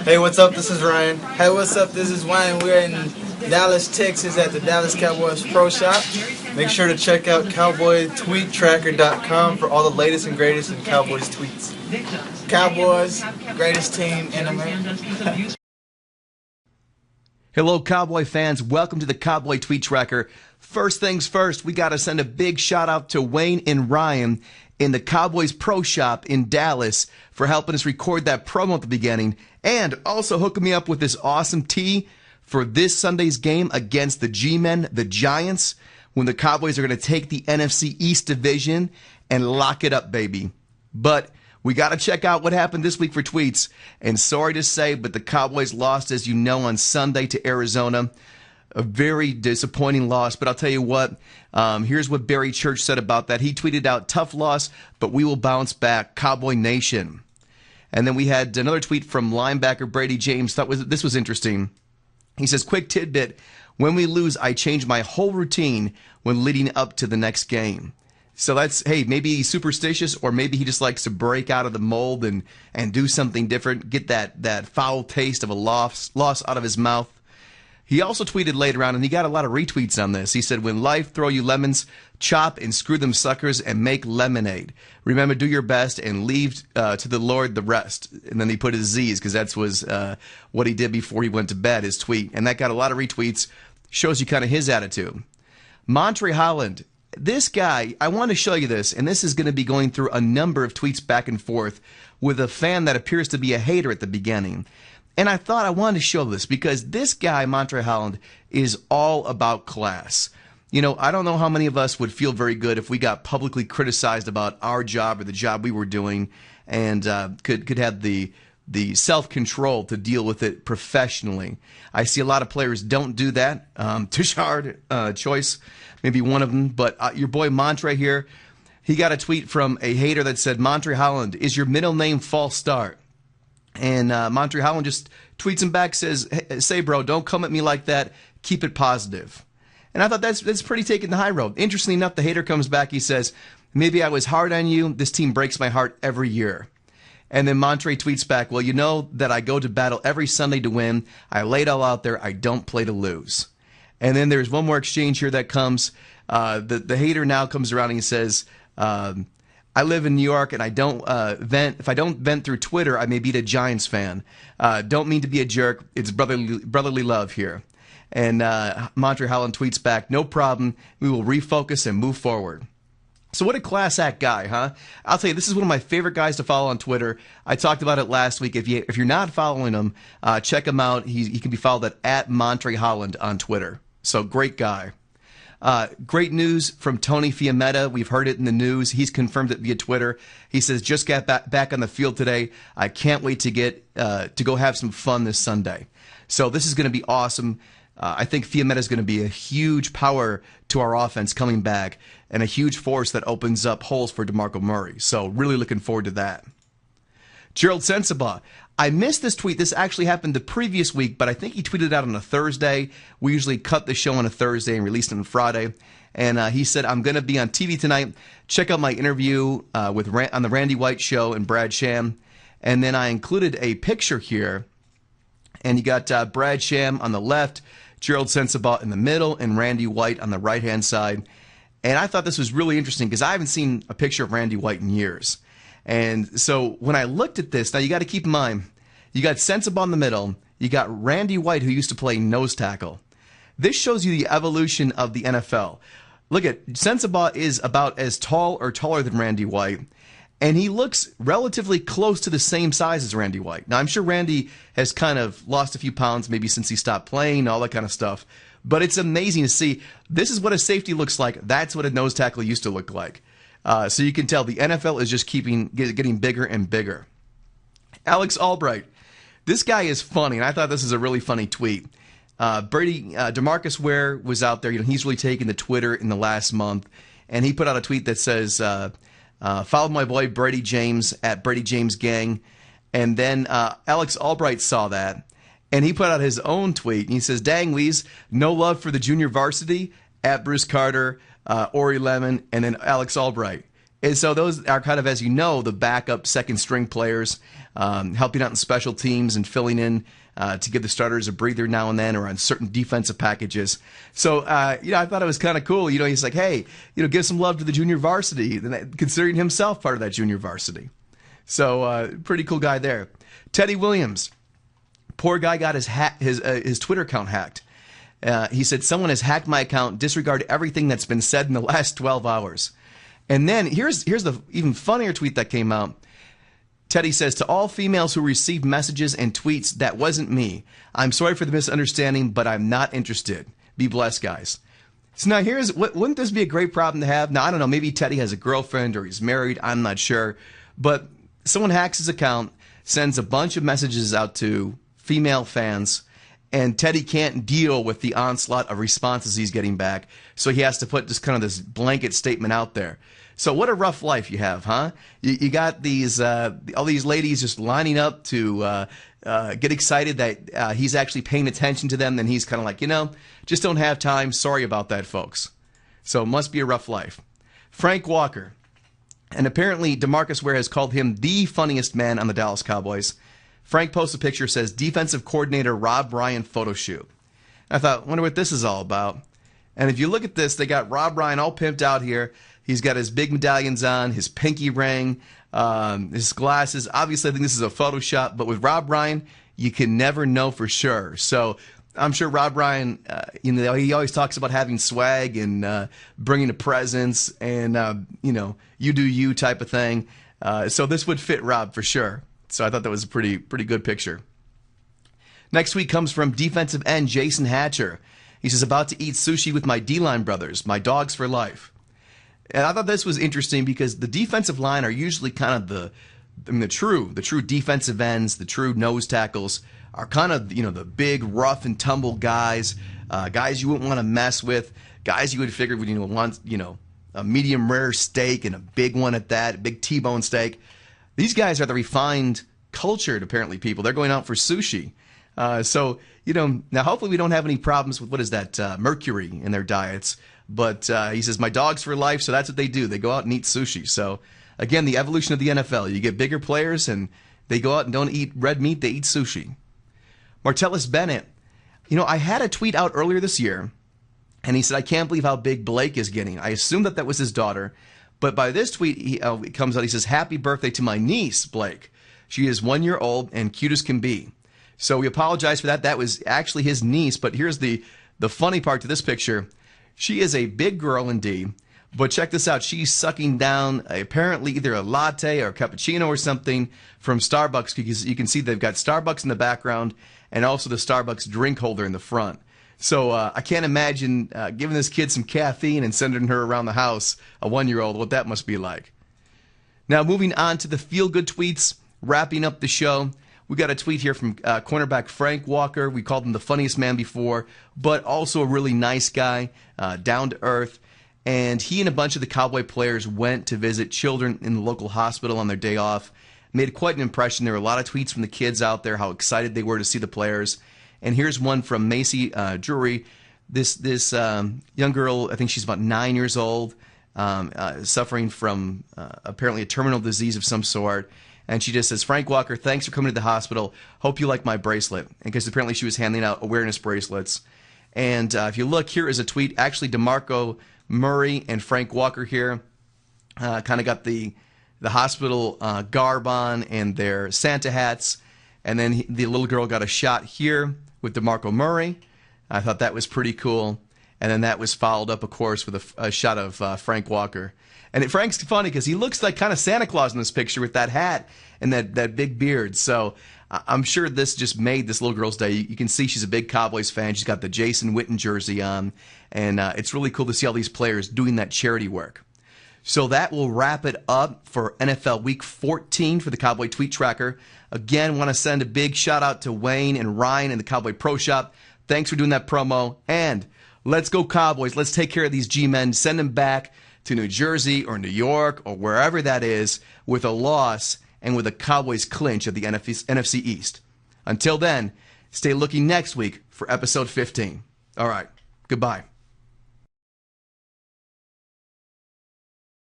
Hey, what's up? This is Ryan. Hey, what's up? This is Wayne. We're in Dallas, Texas at the Dallas Cowboys Pro Shop. Make sure to check out cowboytweettracker.com for all the latest and greatest in Cowboys tweets. Cowboys, greatest team in America. Hello, Cowboy fans. Welcome to the Cowboy Tweet Tracker. First things first, we got to send a big shout out to Wayne and Ryan in the Cowboys Pro Shop in Dallas for helping us record that promo at the beginning and also hooking me up with this awesome tee for this Sunday's game against the G-Men, the Giants, when the Cowboys are going to take the NFC East Division and lock it up, baby. But we got to check out what happened this week for tweets. And sorry to say, but the Cowboys lost, as you know, on Sunday to Arizona. A very disappointing loss, but I'll tell you what, here's what Barry Church said about that. He tweeted out, "Tough loss, but we will bounce back, Cowboy Nation." And then we had another tweet from linebacker Brady James. This was interesting. He says, "Quick tidbit, when we lose, I change my whole routine when leading up to the next game." So that's, hey, maybe he's superstitious, or maybe he just likes to break out of the mold and do something different, get that foul taste of a loss out of his mouth. He also tweeted later on, and he got a lot of retweets on this. He said, "When life throw you lemons, chop and screw them suckers and make lemonade. Remember, do your best and leave to the Lord the rest." And then he put his Z's because that was what he did before he went to bed, his tweet. And that got a lot of retweets. Shows you kind of his attitude. Montre Holland. This guy, I want to show you this, and this is going to be going through a number of tweets back and forth with a fan that appears to be a hater at the beginning. And I thought I wanted to show this because this guy, Montre Holland, is all about class. You know, I don't know how many of us would feel very good if we got publicly criticized about our job or the job we were doing and could have the self-control to deal with it professionally. I see a lot of players don't do that. Tashard Choice, maybe one of them. But your boy Montre here, he got a tweet from a hater that said, "Montre Holland, is your middle name false start?" And Montre Holland just tweets him back, says, "Hey, say, bro, don't come at me like that. Keep it positive." And I thought that's pretty taking the high road. Interestingly enough, the hater comes back. He says, "Maybe I was hard on you. This team breaks my heart every year." And then Montre tweets back, "Well, you know that I go to battle every Sunday to win. I lay it all out there. I don't play to lose." And then there's one more exchange here that comes. The hater now comes around and he says, "I live in New York and I don't vent. If I don't vent through Twitter, I may beat a Giants fan. Don't mean to be a jerk. It's brotherly love here." And Montre Holland tweets back, "No problem. We will refocus and move forward." So what a class act guy, huh? I'll tell you, this is one of my favorite guys to follow on Twitter. I talked about it last week. If you're not following him, check him out. He can be followed at Montre Holland on Twitter. So great guy. Great news from Tony Fiammetta. We've heard it in the news. He's confirmed it via Twitter. He says, "Just got back on the field today. I can't wait to go have some fun this Sunday." So this is going to be awesome. I think Fiammetta is going to be a huge power to our offense coming back and a huge force that opens up holes for DeMarco Murray. So really looking forward to that. Gerald Sensabaugh. I missed this tweet. This actually happened the previous week, but I think he tweeted it out on a Thursday. We usually cut the show on a Thursday and release it on Friday. And he said, "I'm going to be on TV tonight. Check out my interview on the Randy White Show and Brad Sham." And then I included a picture here. And you got Brad Sham on the left, Gerald Sensabaugh in the middle, and Randy White on the right-hand side. And I thought this was really interesting because I haven't seen a picture of Randy White in years. And so when I looked at this, now you got to keep in mind, you got Sensabaugh in the middle, you got Randy White, who used to play nose tackle. This shows you the evolution of the NFL. Look at, Sensabaugh is about as tall or taller than Randy White, and he looks relatively close to the same size as Randy White. Now, I'm sure Randy has kind of lost a few pounds maybe since he stopped playing, all that kind of stuff. But it's amazing to see. This is what a safety looks like. That's what a nose tackle used to look like. So you can tell the NFL is just getting bigger and bigger. Alex Albright. This guy is funny, and I thought this is a really funny tweet. DeMarcus Ware was out there. You know, he's really taken to Twitter in the last month, and he put out a tweet that says, "Follow my boy Brady James at Brady James Gang." And then Alex Albright saw that, and he put out his own tweet. And he says, "Dang, Weez, no love for the junior varsity at Bruce Carter, Ori Lemon, and then Alex Albright." And so those are kind of, as you know, the backup second string players, helping out in special teams and filling in to give the starters a breather now and then, or on certain defensive packages. So, I thought it was kind of cool. He's like, hey, give some love to the junior varsity, considering himself part of that junior varsity. So, pretty cool guy there. Teddy Williams, poor guy got his Twitter account hacked. He said, someone has hacked my account, disregard everything that's been said in the last 12 hours. And then here's the even funnier tweet that came out. Teddy says, to all females who received messages and tweets, that wasn't me. I'm sorry for the misunderstanding, but I'm not interested. Be blessed, guys. So now wouldn't this be a great problem to have? Now, I don't know, maybe Teddy has a girlfriend or he's married. I'm not sure. But someone hacks his account, sends a bunch of messages out to female fans, and Teddy can't deal with the onslaught of responses he's getting back. So he has to put just kind of this blanket statement out there. So what a rough life you have, huh? You got these all these ladies just lining up to get excited that he's actually paying attention to them. Then he's kind of like, just don't have time. Sorry about that, folks. So it must be a rough life. Frank Walker. And apparently DeMarcus Ware has called him the funniest man on the Dallas Cowboys. Frank posts a picture, says, defensive coordinator Rob Ryan photo shoot. I thought, wonder what this is all about. And if you look at this, they got Rob Ryan all pimped out here. He's got his big medallions on, his pinky ring, his glasses. Obviously, I think this is a Photoshop, but with Rob Ryan, you can never know for sure. So I'm sure Rob Ryan, he always talks about having swag and bringing a presence and, you do you type of thing. So this would fit Rob for sure. So I thought that was a pretty good picture. Next week comes from defensive end Jason Hatcher. He says, about to eat sushi with my D-line brothers, my dogs for life. And I thought this was interesting because the defensive line are usually kind of the true defensive ends, the true nose tackles are kind of, the big rough and tumble guys, guys you wouldn't want to mess with, guys you would figure would want, a medium rare steak and a big one at that, a big T-bone steak. These guys are the refined, cultured, apparently, people. They're going out for sushi. So, now hopefully we don't have any problems with, mercury in their diets. But he says, my dogs for life, so that's what they do. They go out and eat sushi. So, again, the evolution of the NFL. You get bigger players, and they go out and don't eat red meat. They eat sushi. Martellus Bennett. I had a tweet out earlier this year, and he said, I can't believe how big Blake is getting. I assumed that was his daughter. But by this tweet, it comes out, he says, happy birthday to my niece, Blake. She is 1 year old and cute as can be. So we apologize for that. That was actually his niece. But here's the funny part to this picture. She is a big girl indeed. But check this out. She's sucking down apparently either a latte or a cappuccino or something from Starbucks, because you can see they've got Starbucks in the background and also the Starbucks drink holder in the front. So I can't imagine giving this kid some caffeine and sending her around the house, a 1 year old, what that must be like. Now moving on to the feel-good tweets, wrapping up the show. We got a tweet here from cornerback Frank Walker. We called him the funniest man before, but also a really nice guy, down to earth. And he and a bunch of the Cowboy players went to visit children in the local hospital on their day off. Made quite an impression. There were a lot of tweets from the kids out there, how excited they were to see the players. And here's one from Macy Drury. This young girl, I think she's about 9 years old, suffering from apparently a terminal disease of some sort. And she just says, Frank Walker, thanks for coming to the hospital. Hope you like my bracelet. Because apparently she was handing out awareness bracelets. And if you look, here is a tweet. Actually, DeMarco Murray and Frank Walker here kind of got the hospital garb on and their Santa hats. And then the little girl got a shot here with DeMarco Murray. I thought that was pretty cool. And then that was followed up, of course, with a shot of Frank Walker. And Frank's funny because he looks like kind of Santa Claus in this picture with that hat and that big beard. So I'm sure this just made this little girl's day. You can see she's a big Cowboys fan. She's got the Jason Witten jersey on. And it's really cool to see all these players doing that charity work. So that will wrap it up for NFL Week 14 for the Cowboy Tweet Tracker. Again, want to send a big shout out to Wayne and Ryan in the Cowboy Pro Shop. Thanks for doing that promo. And let's go Cowboys. Let's take care of these G-men. Send them back to New Jersey or New York or wherever that is with a loss and with a Cowboys clinch of the NFC East. Until then, stay looking next week for episode 15. All right. Goodbye.